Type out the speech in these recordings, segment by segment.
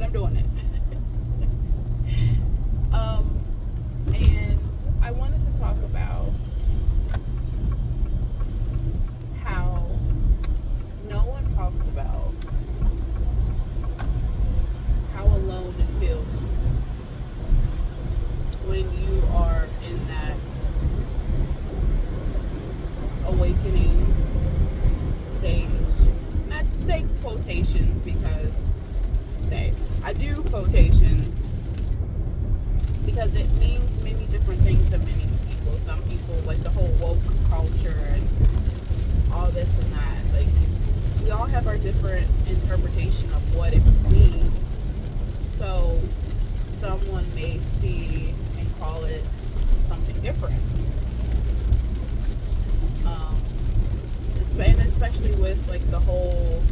I'm doing it. And I wanted to talk about how no one talks about how alone it feels when you are in that awakening stage. Not to say quotations because I do quotations because it means many different things to many people. Some people like the whole woke culture and all this and that. Like, we all have our different interpretation of what it means. So someone may see and call it something different. And especially with like the whole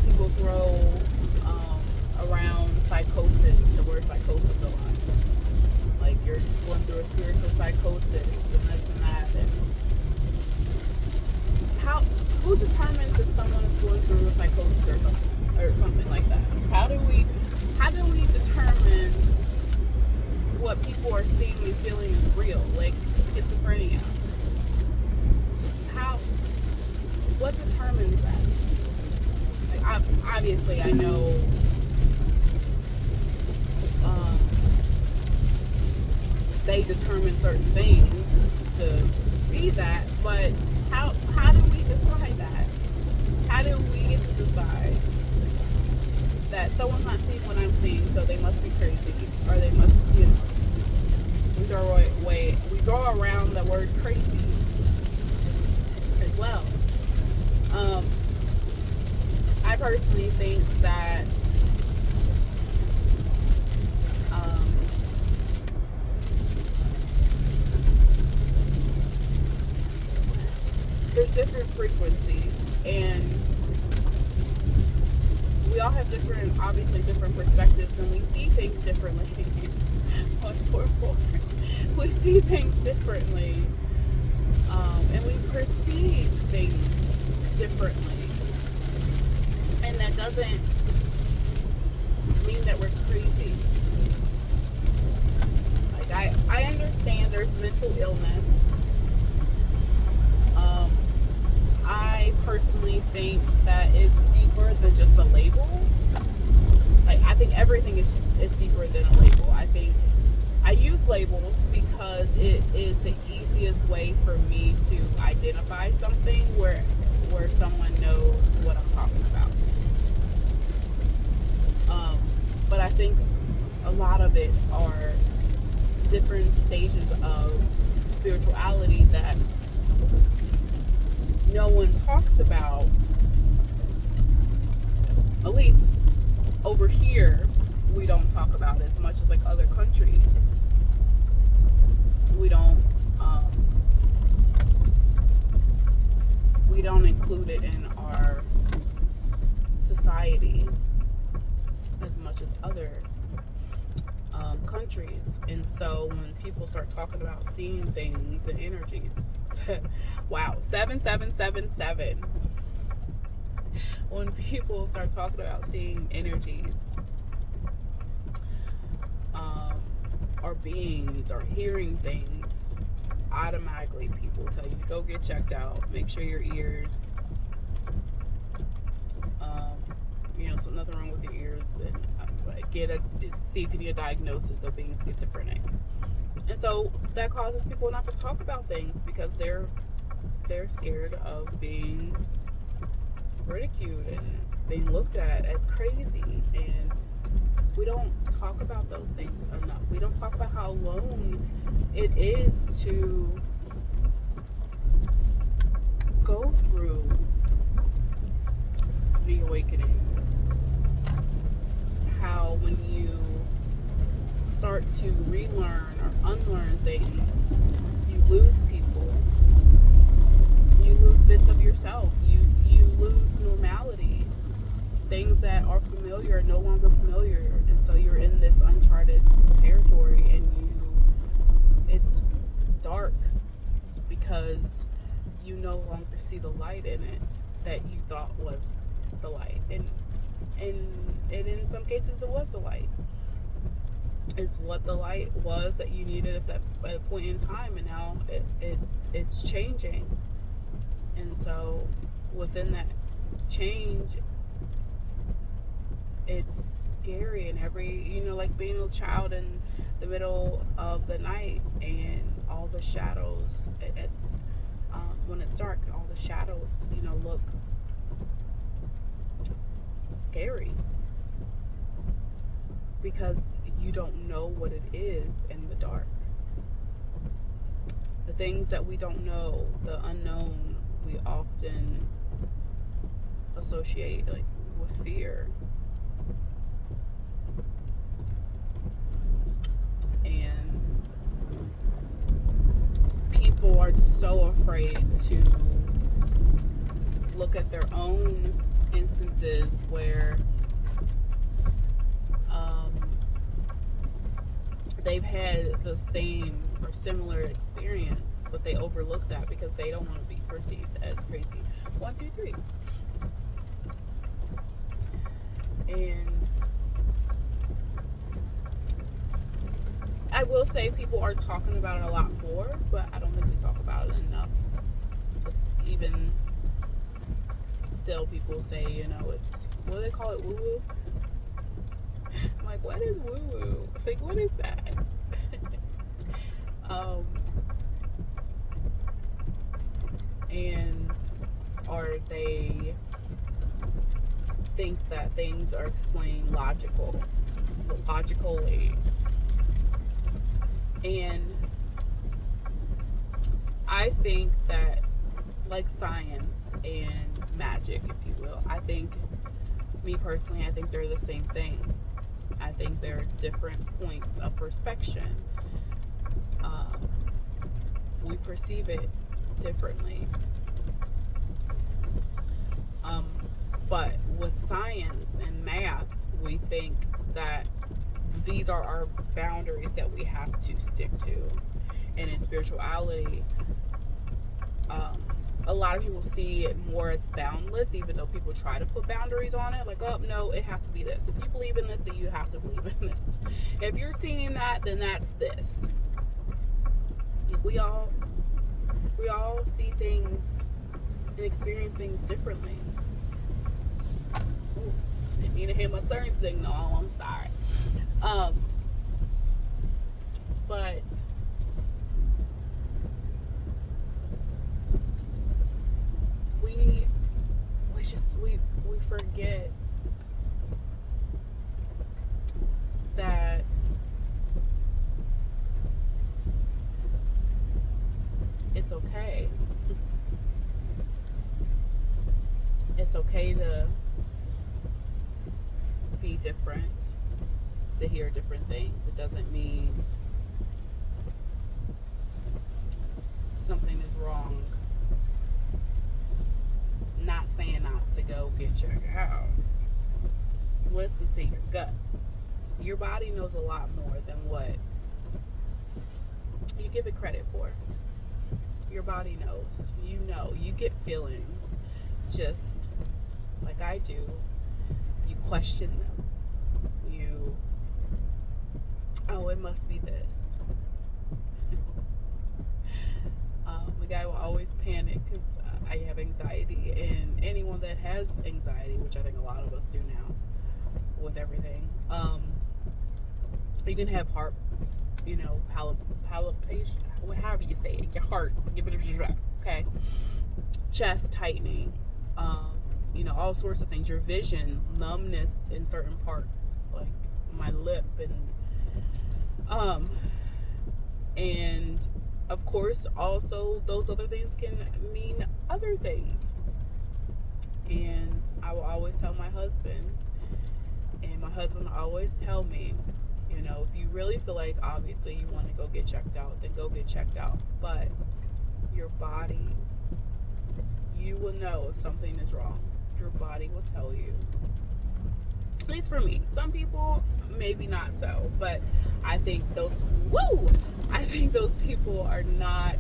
people throw around psychosis, the word psychosis a lot. Like, you're going through a spiritual psychosis and this and that. And who determines if someone is going through a psychosis or something like that? How do we determine what people are seeing and feeling is real? Like schizophrenia. What determines that? Like, obviously, I know they determine certain things to be that, but how do we decide that? How do we get to decide that someone's not seeing what I'm seeing, so they must be crazy, or they must, we throw around the word crazy as well. I personally think that there's different frequencies, and we all have obviously different perspectives, and we see things differently. 144. We see things differently, and we perceive things differently. And that doesn't mean that we're crazy. Like, I understand there's mental illness. I personally think that it's deeper than just a label. Like, I think everything is deeper than a label. I think I use labels because it is the easiest way for me to identify something where someone knows what I'm talking about. But I think a lot of it are different stages of spirituality that no one talks about. At least over here, we don't talk about as much as like other countries. We don't include it in our society as much as other countries. And so when people start talking about seeing things and energies, wow, 7777. When people start talking about seeing energies, or beings, or hearing things, automatically people tell you to go get checked out, make sure your ears, so nothing wrong with your ears, and see if you need a diagnosis of being schizophrenic. And so that causes people not to talk about things because they're scared of being ridiculed and being looked at as crazy. And we don't talk about those things enough. We don't talk about how alone it is to go through the awakening. How when you start to relearn or unlearn things, you lose people. You lose bits of yourself. You lose normality. Things that are familiar are no longer familiar, and so you're in this uncharted territory, and it's dark because you no longer see the light in it that you thought was the light. And and in some cases it was the light. It's what the light was that you needed at that point in time, and now it's changing. And so within that change, it's scary. And like being a child in the middle of the night and all the shadows when it's dark, all the shadows look scary because you don't know what it is in the dark. The things that we don't know, the unknown, we often associate with fear. And people are so afraid to look at their own instances where they've had the same or similar experience, but they overlook that because they don't want to be perceived as crazy. 1, 2, 3. And I will say people are talking about it a lot more, but I don't think we talk about it enough. Even still, people say, it's, what do they call it, woo-woo? I'm like, what is woo-woo? Like, what is that? Or they think that things are explained logically. And I think that, like science and magic, if you will, me personally, I think they're the same thing. I think they're different points of perspective. We perceive it differently. But with science and math, we think that these are our boundaries that we have to stick to. And in spirituality, a lot of people see it more as boundless, even though people try to put boundaries on it. Like, oh, no, it has to be this. If you believe in this, then you have to believe in this. If you're seeing that, then that's this. We all see things and experience things differently. Ooh, didn't mean to hit my turn signal. Oh, I'm sorry. But we forget that it's okay. It's okay to be different, to hear different things. It doesn't mean something is wrong. Not saying not to go get checked out. Listen to your gut. Your body knows a lot more than what you give it credit for. Your body knows. You get feelings just like I do. You question them. It must be this. The guy will always panic because I have anxiety, and anyone that has anxiety, which I think a lot of us do now with everything, you can have heart, palpitation, however you say it, your heart, okay, chest tightening, all sorts of things, your vision, numbness in certain parts, like my lip, and of course, also, those other things can mean other things. And I will always tell my husband, and my husband will always tell me, if you really feel like, obviously, you want to go get checked out, then go get checked out. But your body, you will know if something is wrong. Your body will tell you. At least for me. Some people, maybe not so. But I think those people are not,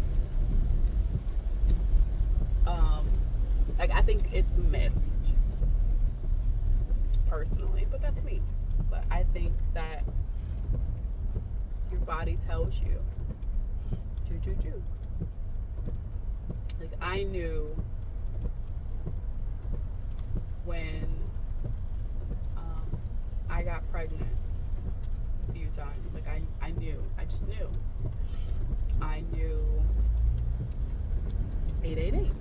I think it's missed, personally, but that's me. But I think that your body tells you, choo. Like, I knew when I got pregnant a few times. Like, I knew. I just knew. I knew 888.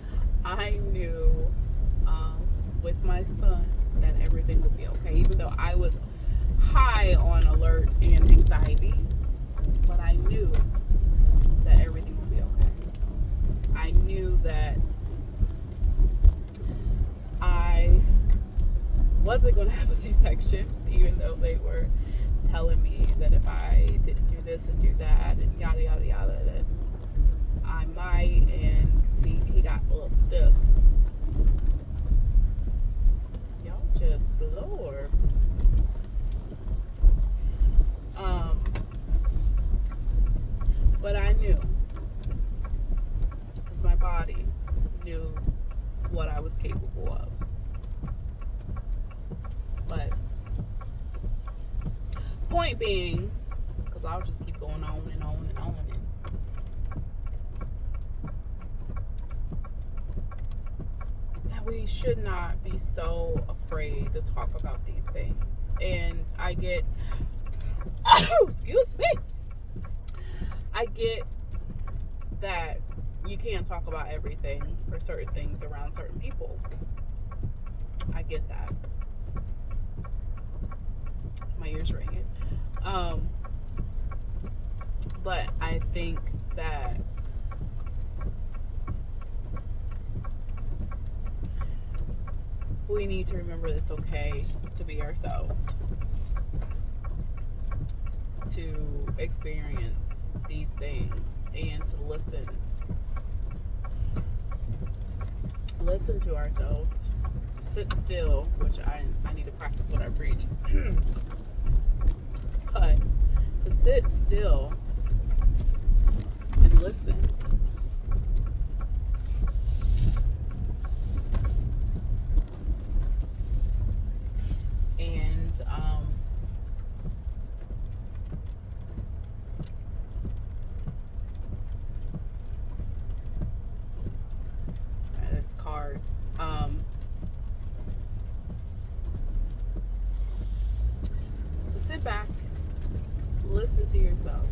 I knew with my son that everything would be okay, even though I was high on alert and anxiety. But I knew that everything would be okay. I knew that I wasn't going to have a C-section, even though they were telling me that if I didn't do this and do that and yada yada yada, that I might. And see, he got a little stiff. Y'all just Lord. But I knew, because my body knew what I was capable of. But point being, because I'll just keep going on and on and on, that we should not be so afraid to talk about these things. And I get, excuse me, I get that you can't talk about everything or certain things around certain people. I get that. My ears ringing. But I think that we need to remember that it's okay to be ourselves, to experience these things, and to listen to ourselves, sit still, which I need to practice what I preach. But to sit still and listen. And there's cars. Sit back, listen to yourself,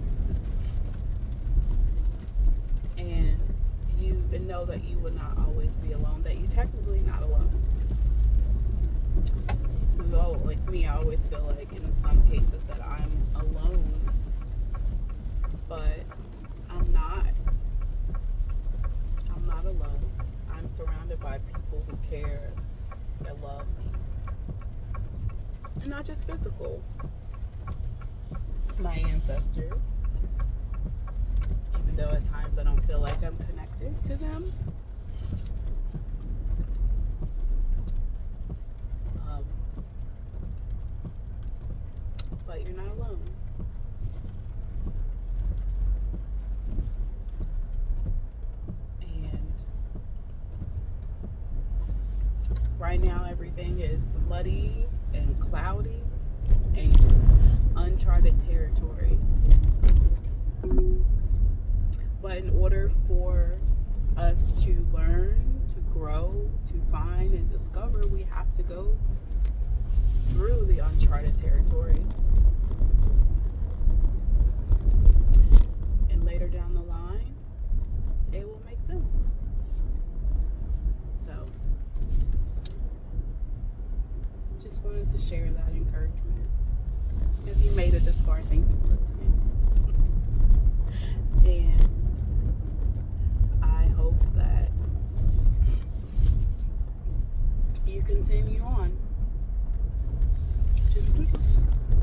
and know that you will not always be alone, that you're technically not alone. Though, like me, I always feel like in some cases that I'm alone, but I'm not. I'm not alone. I'm surrounded by people who care, that love me. And not just physical. My ancestors. Even though at times I don't feel like I'm connected to them. But you're not alone. And right now everything is muddy and cloudy and uncharted territory. But in order for us to learn, to grow, to find and discover, we have to go through the uncharted territory. And later down the line, it will make sense. So, just wanted to share that encouragement. If you made it this far, thanks for listening.